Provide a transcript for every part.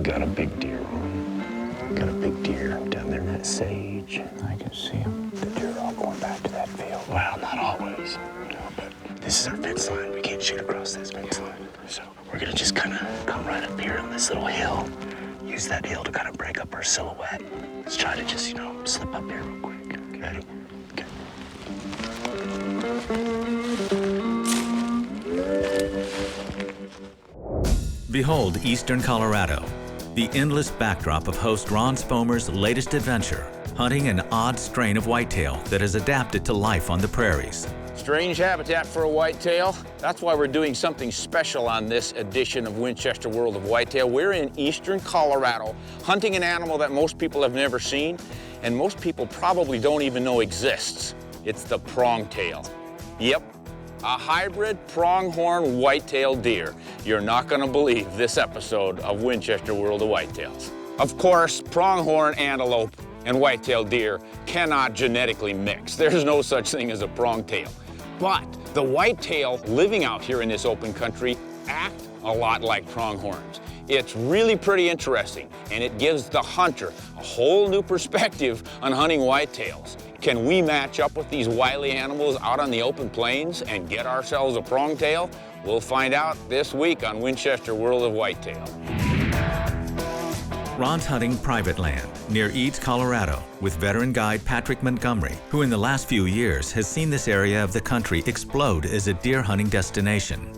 got a big deer. Got a big deer down there in that sage. I can see him. The deer are all going back to that field. Well, not always, you know, but this is our fence line. We can't shoot across this fence line. So we're gonna just kind of come right up here on this little hill. Use that hill to kind of break up our silhouette. Let's try to just, you know, slip up here real quick. Ready? Okay. Behold eastern Colorado, the endless backdrop of host Ron Spomer's latest adventure, hunting an odd strain of whitetail that has adapted to life on the prairies. Strange habitat for a whitetail. That's why we're doing something special on this edition of Winchester World of Whitetail. We're in eastern Colorado, hunting an animal that most people have never seen, and most people probably don't even know exists. It's the prongtail. Yep, a hybrid pronghorn whitetail deer. You're not gonna believe this episode of Winchester World of Whitetails. Of course, pronghorn antelope and whitetail deer cannot genetically mix. There's no such thing as a prongtail. But the whitetail living out here in this open country act a lot like pronghorns. It's really pretty interesting, and it gives the hunter a whole new perspective on hunting whitetails. Can we match up with these wily animals out on the open plains and get ourselves a prongtail? We'll find out this week on Winchester World of Whitetail. Ron's hunting private land near Eads, Colorado, with veteran guide Patrick Montgomery, who in the last few years has seen this area of the country explode as a deer hunting destination.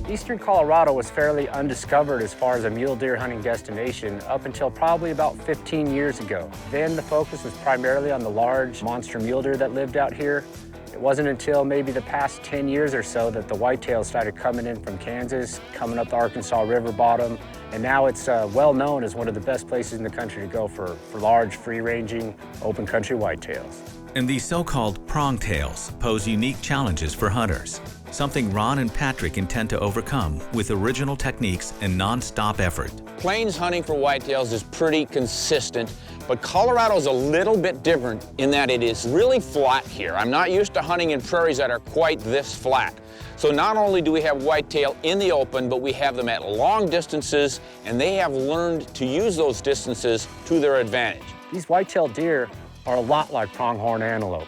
Eastern Colorado was fairly undiscovered as far as a mule deer hunting destination up until probably about 15 years ago. Then the focus was primarily on the large monster mule deer that lived out here. It wasn't until maybe the past 10 years or so that the whitetails started coming in from Kansas, coming up the Arkansas River bottom, and now it's well known as one of the best places in the country to go for large, free-ranging, open country whitetails. And these so-called prongtails pose unique challenges for hunters, something Ron and Patrick intend to overcome with original techniques and non-stop effort. Plains hunting for whitetails is pretty consistent, but Colorado's a little bit different in that it is really flat here. I'm not used to hunting in prairies that are quite this flat. So not only do we have whitetail in the open, but we have them at long distances, and they have learned to use those distances to their advantage. These whitetail deer are a lot like pronghorn antelope.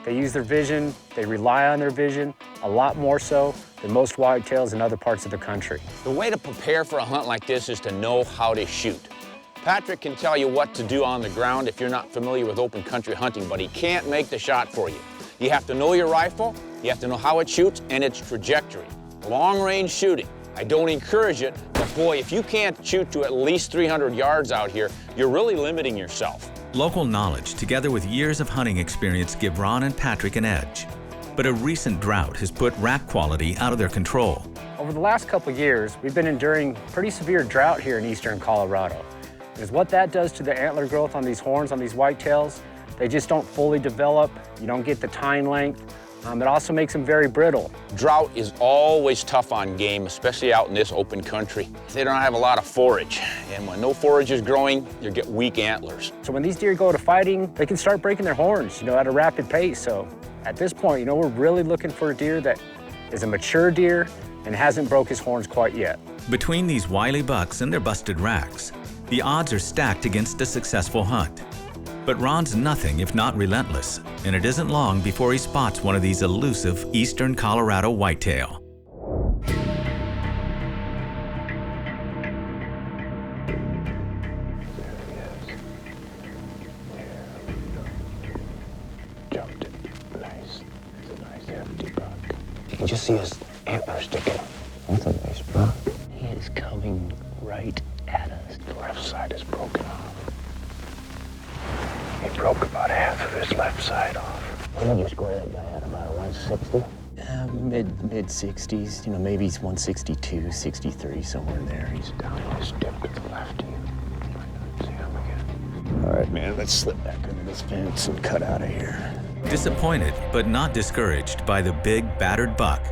They use their vision, they rely on their vision, a lot more so than most whitetails in other parts of the country. The way to prepare for a hunt like this is to know how to shoot. Patrick can tell you what to do on the ground if you're not familiar with open country hunting, but he can't make the shot for you. You have to know your rifle, you have to know how it shoots and its trajectory. Long-range shooting, I don't encourage it, but boy, if you can't shoot to at least 300 yards out here, you're really limiting yourself. Local knowledge, together with years of hunting experience, give Ron and Patrick an edge. But a recent drought has put rack quality out of their control. Over the last couple of years, we've been enduring pretty severe drought here in eastern Colorado. Because what that does to the antler growth on these horns, on these whitetails, they just don't fully develop. You don't get the tine length. It also makes them very brittle. Drought is always tough on game, especially out in this open country. They don't have a lot of forage, and when no forage is growing, you get weak antlers. So when these deer go to fighting, they can start breaking their horns, at a rapid pace. So at this point, we're really looking for a deer that is a mature deer and hasn't broke his horns quite yet. Between these wily bucks and their busted racks, the odds are stacked against a successful hunt. But Ron's nothing if not relentless, and it isn't long before he spots one of these elusive eastern Colorado whitetail. Jumped it. Nice. It's a nice hefty buck. You can just see his antler sticking. That's a nice buck. He is coming right at us. The left side is broken off. He broke about half of his left side off. What did you score that guy at, about 160? Mid-60s, maybe he's 162, 63, somewhere in there. He's down in his dip to the left. You might not see him again. All right, man, let's slip back under this fence and cut out of here. Disappointed, but not discouraged by the big, battered buck,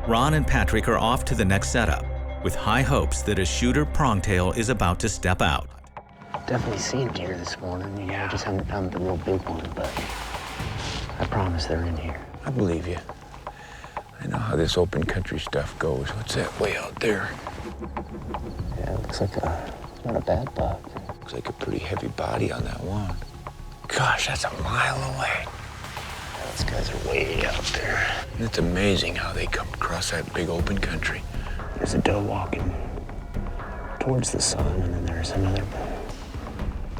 Ron and Patrick are off to the next setup, with high hopes that a shooter prongtail is about to step out. Definitely seen deer this morning. I just haven't found the real big one, but I promise they're in here. I believe you. I know how this open country stuff goes. What's that way out there? Yeah, it looks like a Not a bad buck. Looks like a pretty heavy body on that one. Gosh, that's a mile away. Those guys are way out there. It's amazing how they come across that big open country. There's a doe walking towards the sun, and then there's another.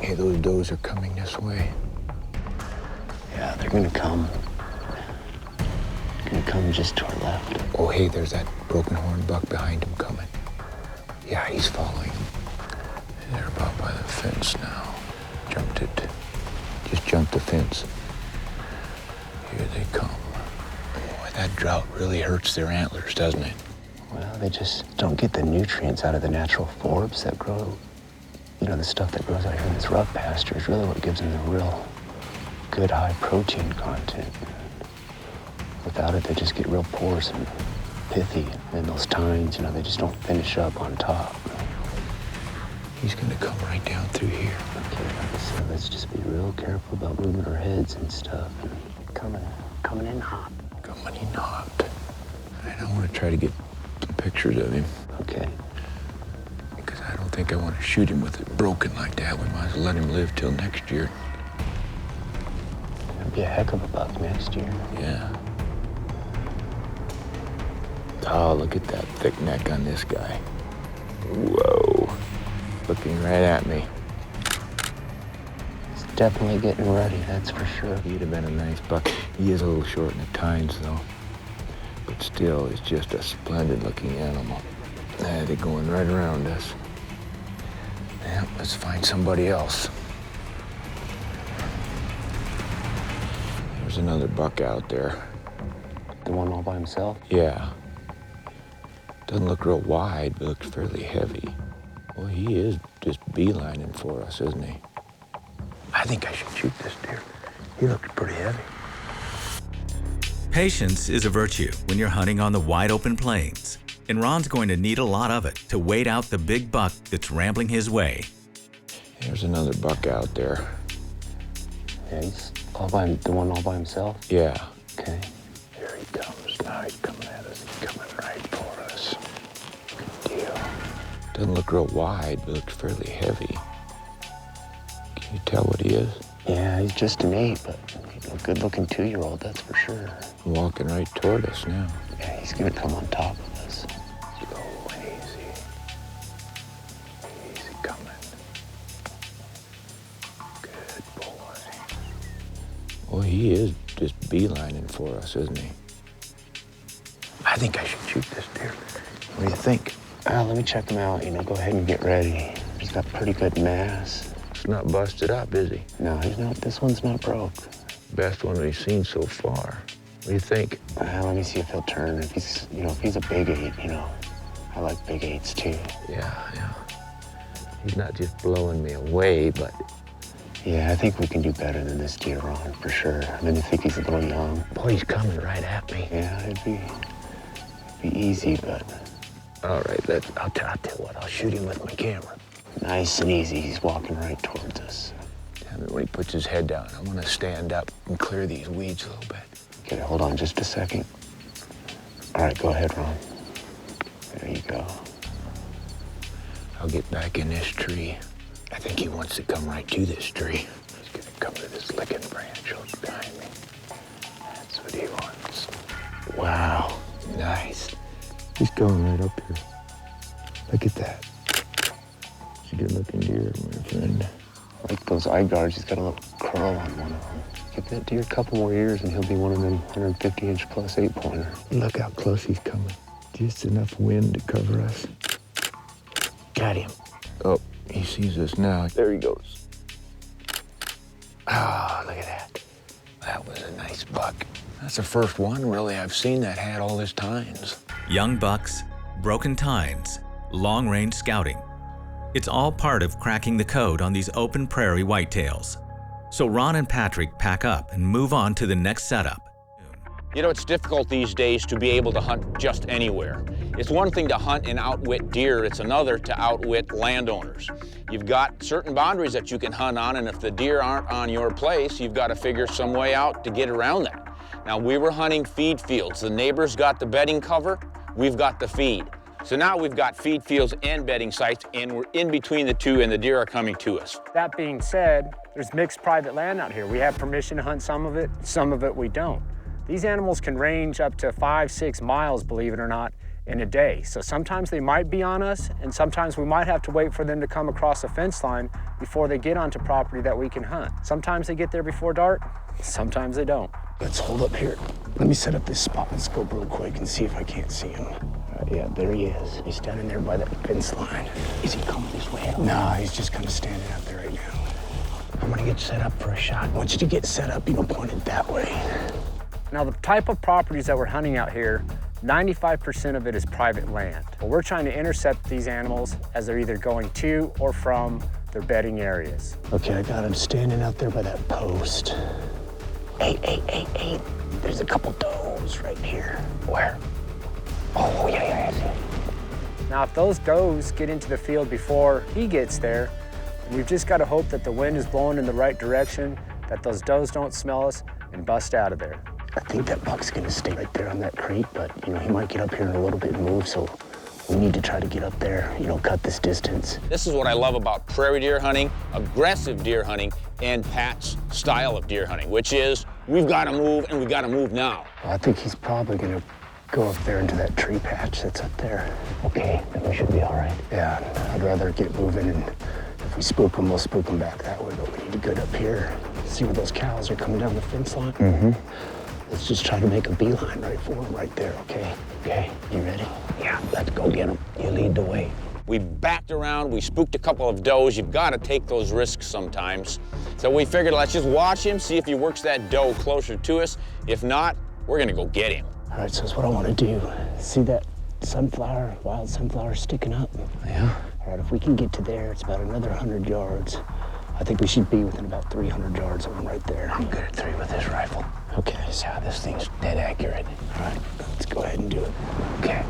Hey, those does are coming this way. Yeah, they're gonna come. Gonna come just to our left. Oh, hey, there's that broken horn buck behind him coming. Yeah, he's following. They're about by the fence now. Jumped it. Just jumped the fence. Here they come. Boy, that drought really hurts their antlers, doesn't it? Well, they just don't get the nutrients out of the natural forbs that grow. You know, the stuff that grows out here in this rough pasture is really what gives them the real good high protein content. Without it, they just get real porous and pithy. And those tines, you know, they just don't finish up on top. He's gonna come right down through here. Okay, like I said, let's just be real careful about moving our heads and stuff. And coming in hot. Coming in hot. I don't want to try to get some pictures of him. Okay. Because I don't think I want to shoot him with it broken like that. We might as well let him live till next year. It'll be a heck of a buck next year. Yeah. Oh, look at that thick neck on this guy. Whoa. Looking right at me. He's definitely getting ready, that's for sure. He'd have been a nice buck. He is a little short in the tines, though. But still, he's just a splendid looking animal. They're going right around us. Yeah, let's find somebody else. There's another buck out there. The one all by himself? Yeah. Doesn't look real wide, but looks fairly heavy. Well, he is just beelining for us, isn't he? I think I should shoot this deer. He looks pretty heavy. Patience is a virtue when you're hunting on the wide open plains, and Ron's going to need a lot of it to wait out the big buck that's rambling his way. There's another buck out there. Yeah, he's the one all by himself? Yeah. Okay. Here he comes. Now he's coming at us. He's coming right for us. Good deal. Doesn't look real wide, but looks fairly heavy. Can you tell what he is? Yeah, he's just an 8, but a good-looking 2-year-old, that's for sure. Walking right toward us now. Yeah, he's gonna come on top of us. Slow and easy. Easy coming. Good boy. Well, he is just beelining for us, isn't he? I think I should shoot this deer. What do you think? Let me check him out, you know, go ahead and get ready. He's got pretty good mass. He's not busted up, is he? No, he's not. This one's not broke. Best one we've seen so far. What do you think? Let me see if he'll turn. If he's, you know, if he's a big 8, you know, I like big 8s too. Yeah. He's not just blowing me away, but... Yeah, I think we can do better than this deer, Ron, for sure. I mean, I think he's a little young. Boy, he's coming right at me. Yeah, it'd be easy, but... All right, I'll tell you what, I'll shoot him with my camera. Nice and easy, he's walking right towards us. Damn it, when he puts his head down, I want to stand up and clear these weeds a little bit. Okay, hold on just a second. All right, go ahead, Ron. There you go. I'll get back in this tree. I think he wants to come right to this tree. He's gonna come to this licking branch behind me. That's what he wants. Wow, nice. He's going right up here. Look at that. It's a good-looking deer, my friend. I like those eye guards, he's got a little curl on one of them. Give that deer a couple more years and he'll be one of them 150-inch plus 8-pointer. Look how close he's coming. Just enough wind to cover us. Got him. Oh, he sees us now. There he goes. Ah, look at that. That was a nice buck. That's the first one, really, I've seen that had all his tines. Young bucks, broken tines, long-range scouting. It's all part of cracking the code on these open prairie whitetails. So Ron and Patrick pack up and move on to the next setup. You know, it's difficult these days to be able to hunt just anywhere. It's one thing to hunt and outwit deer, it's another to outwit landowners. You've got certain boundaries that you can hunt on, and if the deer aren't on your place, you've got to figure some way out to get around that. Now, we were hunting feed fields. The neighbors got the bedding cover, we've got the feed. So now we've got feed fields and bedding sites, and we're in between the two, and the deer are coming to us. That being said, there's mixed private land out here. We have permission to hunt some of it we don't. These animals can range up to 5-6 miles, believe it or not, in a day. So sometimes they might be on us, and sometimes we might have to wait for them to come across a fence line before they get onto property that we can hunt. Sometimes they get there before dark, sometimes they don't. Let's hold up here. Let me set up this spot and scope real quick and see if I can't see him. Yeah, there he is. He's standing there by that fence line. Is he coming this way? Nah, he's just kind of standing out there right now. I'm gonna get set up for a shot. Once you get set up, you can point it that way. Now, the type of properties that we're hunting out here, 95% of it is private land. But we're trying to intercept these animals as they're either going to or from their bedding areas. Okay, I got him standing out there by that post. Hey. There's a couple does right here. Where? Oh, yeah, I see it. Now, if those does get into the field before he gets there, we've just got to hope that the wind is blowing in the right direction, that those does don't smell us and bust out of there. I think that buck's gonna stay right there on that creek, but he might get up here in a little bit and move, so we need to try to get up there, cut this distance. This is what I love about prairie deer hunting, aggressive deer hunting, and Pat's style of deer hunting, which is we've got to move, and we've got to move now. Well, I think he's probably gonna go up there into that tree patch that's up there. Okay, then we should be all right. Yeah, I'd rather get moving, and if we spook him, we'll spook him back that way, but we need to get up here, see where those cows are coming down the fence line. Mm-hmm. Let's just try to make a beeline right for him right there, okay? Okay. You ready? Yeah, let's go get him. You lead the way. We backed around, we spooked a couple of does. You've got to take those risks sometimes. So we figured let's just watch him, see if he works that doe closer to us. If not, we're gonna go get him. All right, so that's what I want to do. See that sunflower, wild sunflower sticking up? Yeah. All right, if we can get to there, it's about another 100 yards. I think we should be within about 300 yards of him right there. I'm good at 3 with this rifle. Okay, so Yeah, this thing's dead accurate. all right, let's go ahead and do it. Okay.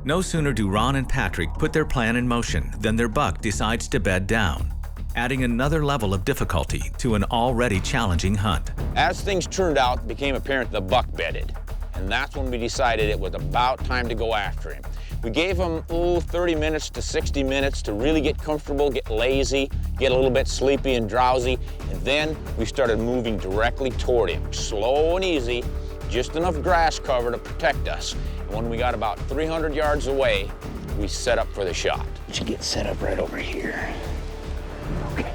No sooner do Ron and Patrick put their plan in motion than their buck decides to bed down, adding another level of difficulty to an already challenging hunt. As things turned out, it became apparent the buck bedded. And that's when we decided it was about time to go after him. We gave him 30 minutes to 60 minutes to really get comfortable, get lazy, get a little bit sleepy and drowsy, and then we started moving directly toward him, slow and easy, just enough grass cover to protect us. And when we got about 300 yards away, we set up for the shot. We should get set up right over here. Okay.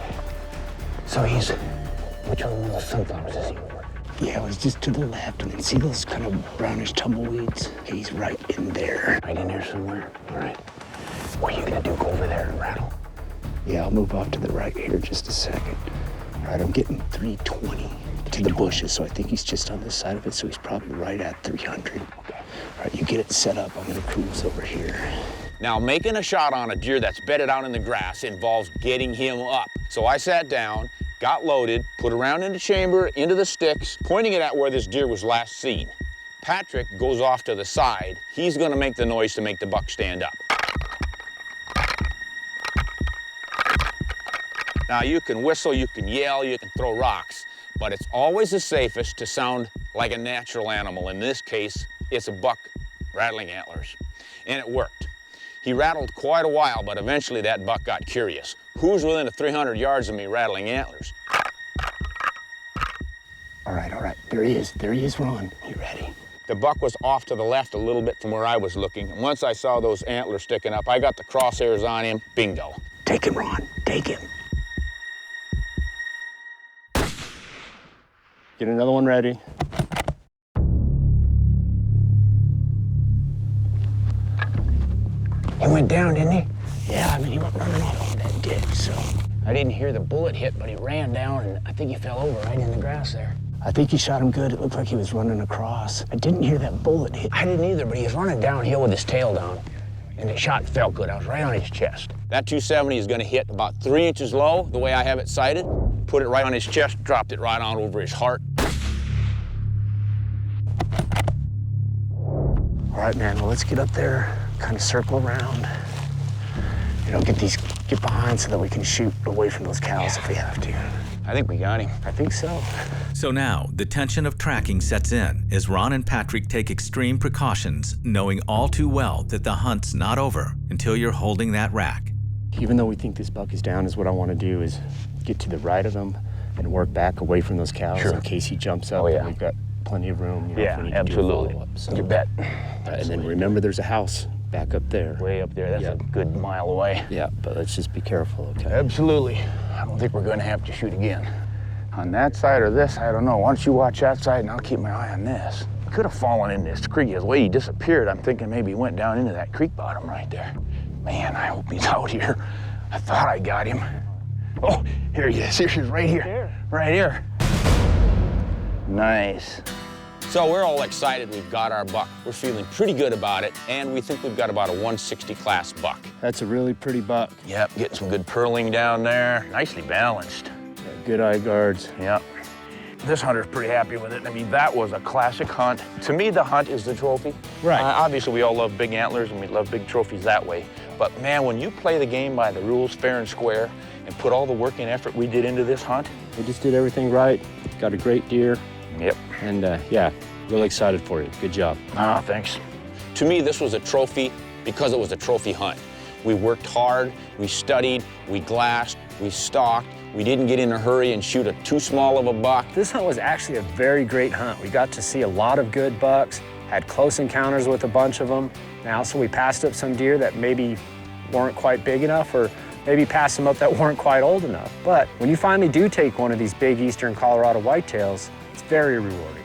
So which one of those sunflowers is he over? Yeah, it was just to the left, and then see those kind of brownish tumbleweeds? He's right in there. Right in there somewhere? All right. What are you gonna do, go over there and rattle? Yeah, I'll move off to the right here just a second. All right, I'm getting 320 to the bushes, so I think he's just on this side of it, so he's probably right at 300. Okay. All right, you get it set up. I'm gonna cruise over here. Now, making a shot on a deer that's bedded out in the grass involves getting him up. So I sat down, got loaded, put a round in the chamber, into the sticks, pointing it at where this deer was last seen. Patrick goes off to the side. He's gonna make the noise to make the buck stand up. Now, you can whistle, you can yell, you can throw rocks, but it's always the safest to sound like a natural animal. In this case, it's a buck rattling antlers. And it worked. He rattled quite a while, but eventually that buck got curious. Who's within 300 yards of me rattling antlers? All right. There he is, Ron. You ready? The buck was off to the left a little bit from where I was looking. And once I saw those antlers sticking up, I got the crosshairs on him. Bingo. Take him, Ron. Take him. Get another one ready. He went down, didn't he? Yeah, he went running off on that ditch, so. I didn't hear the bullet hit, but he ran down, and I think he fell over right in the grass there. I think he shot him good. It looked like he was running across. I didn't hear that bullet hit. I didn't either, but he was running downhill with his tail down, and the shot felt good. I was right on his chest. That 270 is gonna hit about 3 inches low, the way I have it sighted. Put it right on his chest, dropped it right on over his heart. All right, man, well, let's get up there, kind of circle around. Get behind so that we can shoot away from those cows if we have to. I think we got him. I think so. So now, the tension of tracking sets in as Ron and Patrick take extreme precautions, knowing all too well that the hunt's not over until you're holding that rack. Even though we think this buck is down, what I want to do is get to the right of him and work back away from those cows in case he jumps up. Oh, yeah. And we've got plenty of room. Yeah, if we need to do a absolutely. follow-up. So, You bet. and then remember, there's a house back up there. Way up there, that's Yeah. a good mile away. Yeah, but let's just be careful, okay? Absolutely. I don't think we're gonna have to shoot again. On that side or this, I don't know. Why don't you watch that side and I'll keep my eye on this. Could have fallen in this creek. The way he disappeared, I'm thinking maybe he went down into that creek bottom right there. Man, I hope he's out here. I thought I got him. Oh, here he is. Here he is, right here. Right here. Nice. So we're all excited we've got our buck. We're feeling pretty good about it, and we think we've got about a 160 class buck. That's a really pretty buck. Yep, getting some good purling down there. Nicely balanced. Good eye guards. Yep. This hunter's pretty happy with it. I mean, that was a classic hunt. To me, the hunt is the trophy. Right. Obviously, we all love big antlers, and we love big trophies that way. But man, when you play the game by the rules, fair and square, and put all the work and effort we did into this hunt. We just did everything right. Got a great deer. Yep. And yeah, really excited for you. Good job. Ah, thanks. To me, this was a trophy because it was a trophy hunt. We worked hard, we studied, we glassed, we stalked. We didn't get in a hurry and shoot too small of a buck. This hunt was actually a very great hunt. We got to see a lot of good bucks, had close encounters with a bunch of them. And also we passed up some deer that maybe weren't quite big enough, or maybe passed them up that weren't quite old enough. But when you finally do take one of these big eastern Colorado whitetails, it's very rewarding.